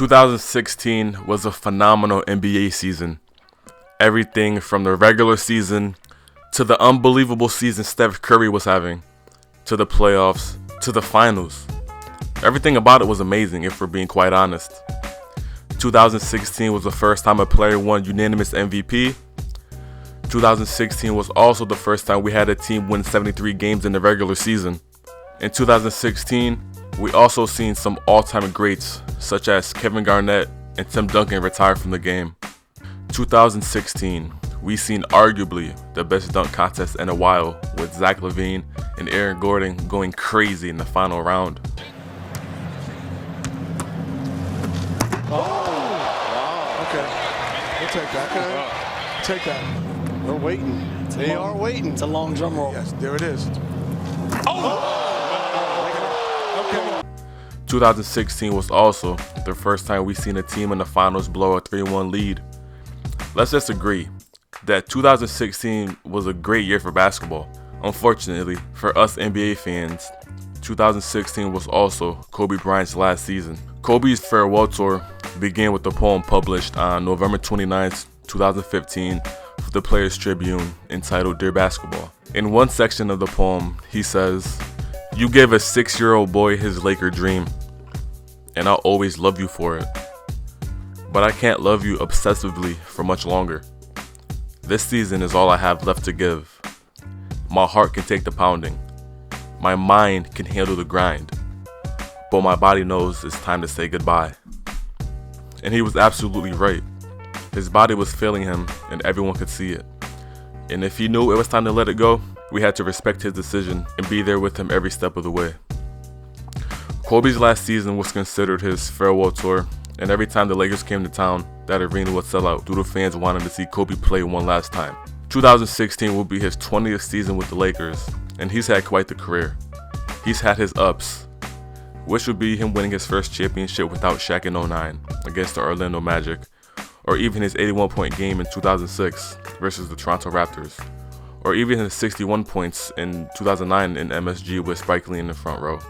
2016 was a phenomenal NBA season. Everything from the regular season to the unbelievable season Steph Curry was having, to the playoffs, to the finals. Everything about it was amazing, if we're being quite honest. 2016 was the first time a player won unanimous MVP. 2016 was also the first time we had a team win 73 games in the regular season. In 2016, we also seen some all-time greats such as Kevin Garnett and Tim Duncan retire from the game. 2016, we seen arguably the best dunk contest in a while, with Zach LaVine and Aaron Gordon going crazy in the final round. Wow. Okay. We'll take that. Okay. Take that. We're waiting. They are waiting. It's a long drum roll. Yes, there it is. Okay. 2016 was also the first time we seen a team in the finals blow a 3-1 lead. Let's just agree that 2016 was a great year for basketball. Unfortunately, for us NBA fans, 2016 was also Kobe Bryant's last season. Kobe's farewell tour began with the poem published on November 29, 2015 for the Players Tribune entitled Dear Basketball. In one section of the poem, he says, "You gave a 6-year-old boy his Laker dream, and I'll always love you for it. But I can't love you obsessively for much longer. This season is all I have left to give. My heart can take the pounding. My mind can handle the grind. But my body knows it's time to say goodbye." And he was absolutely right. His body was failing him, and everyone could see it. And if he knew it was time to let it go, we had to respect his decision and be there with him every step of the way. Kobe's last season was considered his farewell tour, and every time the Lakers came to town, that arena would sell out due to fans wanting to see Kobe play one last time. 2016 will be his 20th season with the Lakers, and he's had quite the career. He's had his ups, which would be him winning his first championship without Shaq in 2009 against the Orlando Magic, or even his 81-point game in 2006 versus the Toronto Raptors, or even his 61 points in 2009 in MSG with Spike Lee in the front row.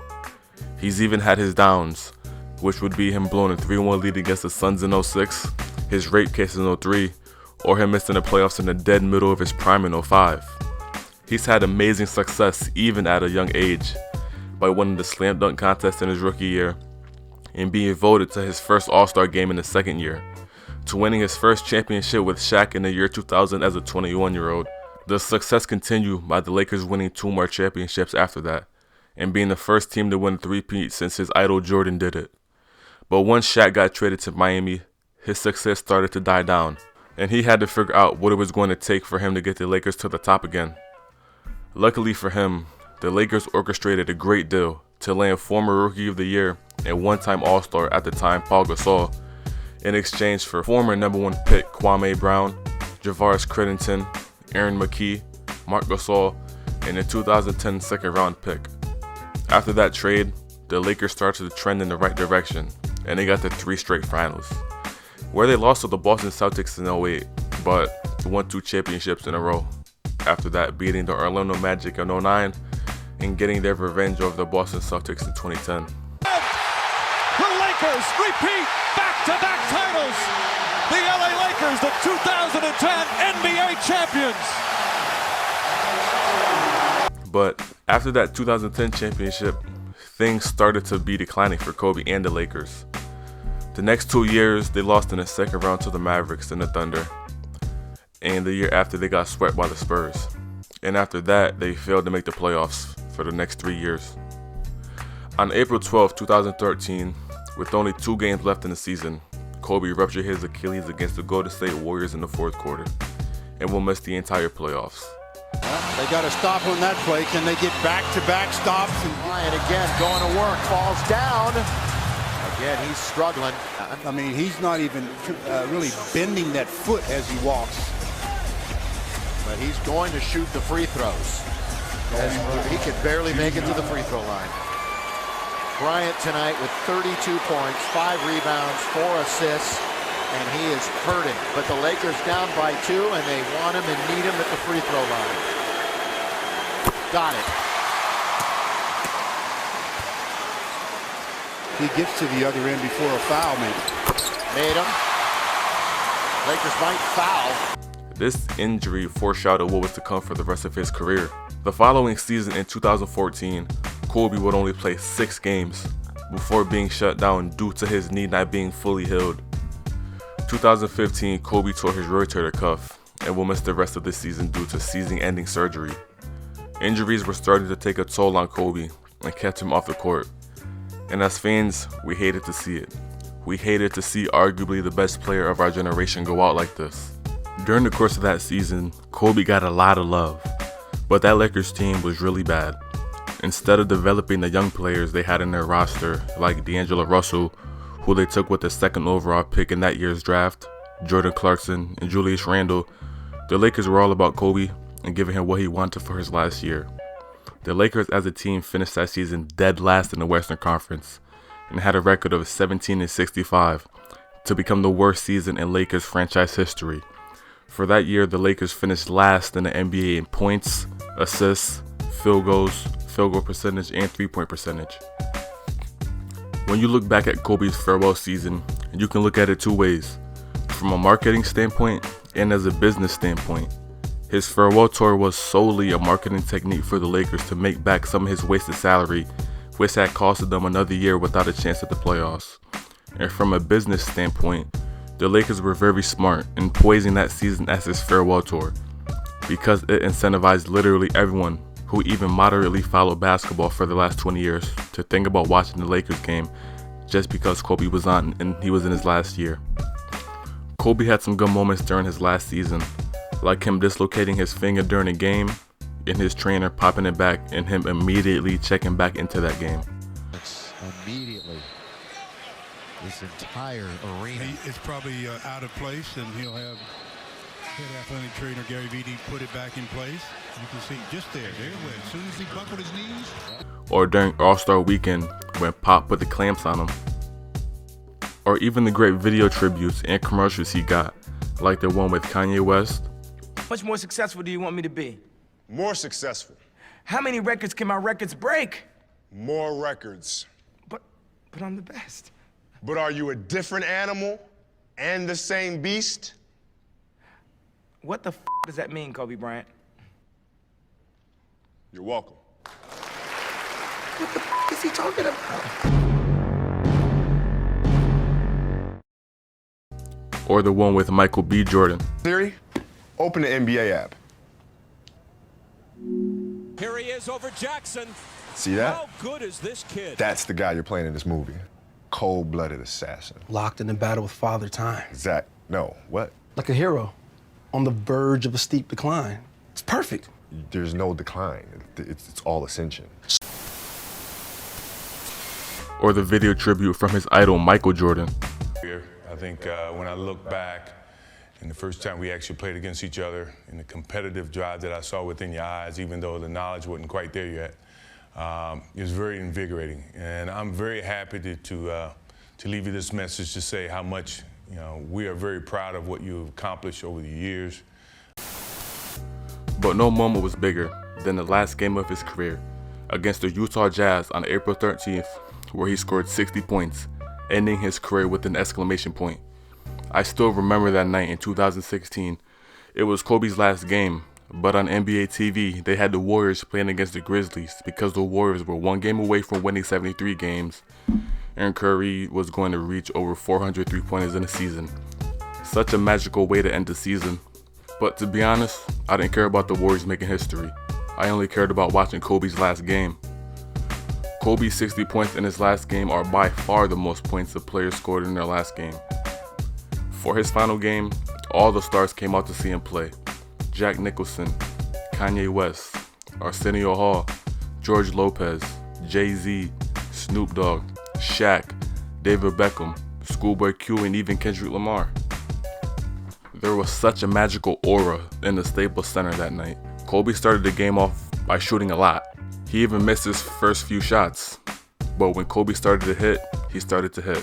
He's even had his downs, which would be him blowing a 3-1 lead against the Suns in 2006, his rape case in 2003, or him missing the playoffs in the dead middle of his prime in 2005. He's had amazing success even at a young age, by winning the slam dunk contest in his rookie year, and being voted to his first All-Star game in his second year, to winning his first championship with Shaq in the year 2000 as a 21-year-old. The success continued by the Lakers winning 2 more championships after that, and being the first team to win 3-peat since his idol Jordan did it. But once Shaq got traded to Miami, his success started to die down, and he had to figure out what it was going to take for him to get the Lakers to the top again. Luckily for him, the Lakers orchestrated a great deal to land former Rookie of the Year and one-time All-Star at the time Paul Gasol, in exchange for former #1 pick Kwame Brown, Javaris Crittenton, Aaron McKee, Marc Gasol, and a 2010 second-round pick. After that trade, the Lakers started to trend in the right direction, and they got to 3 straight finals, where they lost to the Boston Celtics in 2008, but won 2 championships in a row. After that, beating the Orlando Magic in 2009 and getting their revenge over the Boston Celtics in 2010. The Lakers repeat back-to-back titles. The LA Lakers, the 2010 NBA champions. But after that 2010 championship, things started to be declining for Kobe and the Lakers. The next 2 years, they lost in the second round to the Mavericks and the Thunder. And the year after, they got swept by the Spurs. And after that, they failed to make the playoffs for the next 3 years. On April 12, 2013, with only 2 games left in the season, Kobe ruptured his Achilles against the Golden State Warriors in the 4th quarter and will miss the entire playoffs. They got to stop on that play. Can they get back-to-back stops? And Bryant again going to work, falls down. Again, he's struggling. I mean, he's not even really bending that foot as he walks. But he's going to shoot the free throws. As he could barely make it to the free throw line. Bryant tonight with 32 points, 5 rebounds, 4 assists, and he is hurting. But the Lakers down by 2, and they want him and need him at the free throw line. Got it. he gets to the other end before a foul maybe. Made him. Lakers might foul. This injury foreshadowed what was to come for the rest of his career. The following season in 2014, Kobe would only play 6 games before being shut down due to his knee not being fully healed. 2015, Kobe tore his rotator cuff and will miss the rest of the season due to season-ending surgery. Injuries were starting to take a toll on Kobe and kept him off the court. And as fans, we hated to see it. We hated to see arguably the best player of our generation go out like this. During the course of that season, Kobe got a lot of love, but that Lakers team was really bad. Instead of developing the young players they had in their roster, like D'Angelo Russell, who they took with the 2nd overall pick in that year's draft, Jordan Clarkson, and Julius Randle, the Lakers were all about Kobe and giving him what he wanted for his last year. The Lakers as a team finished that season dead last in the Western Conference and had a record of 17-65 to become the worst season in Lakers franchise history. For that year, the Lakers finished last in the NBA in points, assists, field goal percentage, and 3-point percentage. When you look back at Kobe's farewell season, you can look at it 2 ways, from a marketing standpoint and as a business standpoint. His farewell tour was solely a marketing technique for the Lakers to make back some of his wasted salary, which had costed them another year without a chance at the playoffs. And from a business standpoint, the Lakers were very smart in poising that season as his farewell tour, because it incentivized literally everyone who even moderately followed basketball for the last 20 years to think about watching the Lakers game just because Kobe was on and he was in his last year. Kobe had some good moments during his last season, like him dislocating his finger during a game and his trainer popping it back and him immediately checking back into that game. Immediately. This entire arena. It's probably out of place, and he'll have head athletic trainer Gary Vitti put it back in place. You can see just there it went. As soon as he buckled his knees. Or during All-Star Weekend when Pop put the clamps on him. Or even the great video tributes and commercials he got, like the one with Kanye West. How much more successful do you want me to be? More successful. How many records can my records break? More records. But I'm the best. But are you a different animal and the same beast? What the does that mean, Kobe Bryant? You're welcome. What the is he talking about? Or the one with Michael B. Jordan. Siri, open the NBA app. Here he is over Jackson. See that? How good is this kid? That's the guy you're playing in this movie. Cold-blooded assassin. Locked in the battle with Father Time. Zach, no, what? Like a hero on the verge of a steep decline. It's perfect. There's no decline. It's all ascension. Or the video tribute from his idol Michael Jordan. I think when I look back, and the first time we actually played against each other, and the competitive drive that I saw within your eyes, even though the knowledge wasn't quite there yet, it was very invigorating. And I'm very happy to leave you this message to say how much we are very proud of what you've accomplished over the years. But no moment was bigger than the last game of his career against the Utah Jazz on April 13th, where he scored 60 points, ending his career with an exclamation point. I still remember that night in 2016. It was Kobe's last game, but on NBA TV, they had the Warriors playing against the Grizzlies because the Warriors were 1 game away from winning 73 games, and Curry was going to reach over 400 3-pointers in a season. Such a magical way to end the season. But to be honest, I didn't care about the Warriors making history. I only cared about watching Kobe's last game. Kobe's 60 points in his last game are by far the most points a player scored in their last game. For his final game, all the stars came out to see him play. Jack Nicholson, Kanye West, Arsenio Hall, George Lopez, Jay-Z, Snoop Dogg, Shaq, David Beckham, Schoolboy Q, and even Kendrick Lamar. There was such a magical aura in the Staples Center that night. Kobe started the game off by shooting a lot. He even missed his first few shots. But when Kobe started to hit, he started to hit.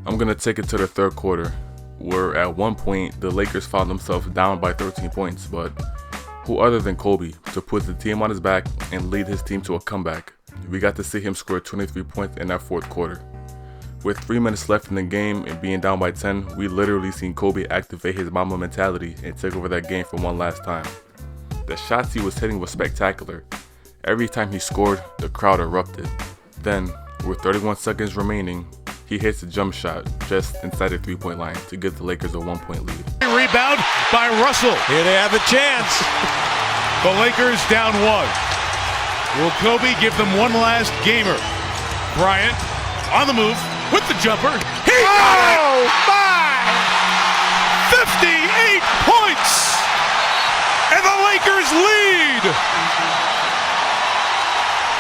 I'm going to take it to the third quarter, where at one point the Lakers found themselves down by 13 points, but who other than Kobe to put the team on his back and lead his team to a comeback? We got to see him score 23 points in that fourth quarter. With 3 minutes left in the game and being down by 10, we literally seen Kobe activate his Mamba mentality and take over that game for one last time. The shots he was hitting was spectacular. Every time he scored, the crowd erupted. Then, with 31 seconds remaining, he hits a jump shot just inside the 3-point line to give the Lakers a 1-point lead. Rebound by Russell. Here they have a chance. The Lakers down 1. Will Kobe give them one last gamer? Bryant on the move with the jumper. He got it! Oh, my! 58 points! And the Lakers lead!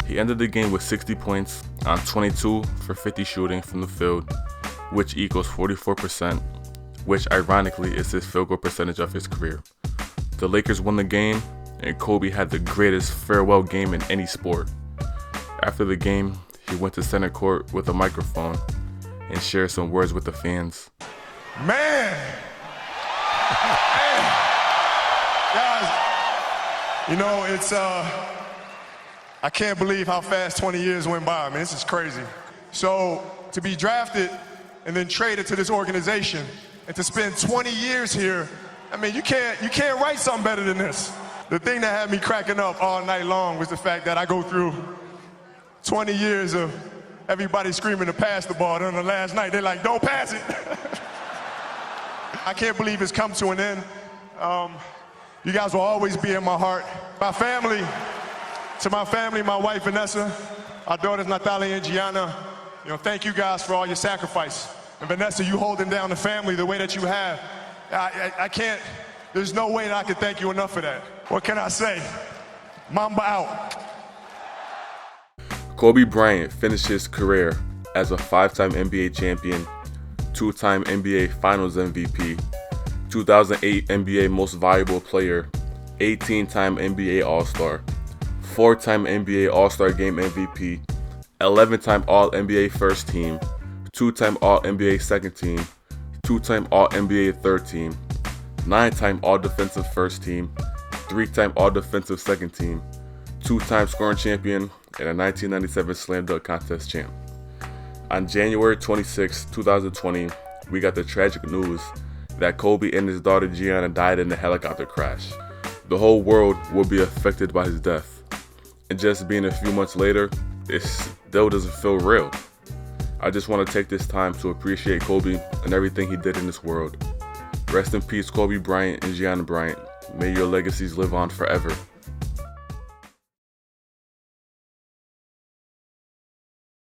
He ended the game with 60 points on 22 for 50 shooting from the field, which equals 44%, which ironically is his field goal percentage of his career. The Lakers won the game, and Kobe had the greatest farewell game in any sport. After the game, he went to center court with a microphone and shared some words with the fans. Man! Guys, you know, it's, I can't believe how fast 20 years went by. I mean, this is crazy. So to be drafted and then traded to this organization and to spend 20 years here, I mean, you can't write something better than this. The thing that had me cracking up all night long was the fact that I go through 20 years of everybody screaming to pass the ball. Then on the last night, they're like, don't pass it. I can't believe it's come to an end. You guys will always be in my heart. My family, my wife Vanessa, our daughters Natalia and Gianna, you know, thank you guys for all your sacrifice. And Vanessa, you holding down the family the way that you have. I can't, there's no way that I can thank you enough for that. What can I say? Mamba out. Kobe Bryant finished his career as a 5-time NBA champion, 2-time NBA Finals MVP, 2008 NBA Most Valuable Player, 18-time NBA All-Star, 4-time NBA All-Star Game MVP, 11-time All-NBA First Team, 2-time All-NBA Second Team, 2-time All-NBA Third Team, 9-time All-Defensive First Team, 3-time All-Defensive Second Team, 2-time scoring champion, and a 1997 Slam Dunk Contest champ. On January 26, 2020, we got the tragic news that Kobe and his daughter Gianna died in a helicopter crash. The whole world will be affected by his death. And just being a few months later, it still doesn't feel real. I just want to take this time to appreciate Kobe and everything he did in this world. Rest in peace, Kobe Bryant and Gianna Bryant. May your legacies live on forever.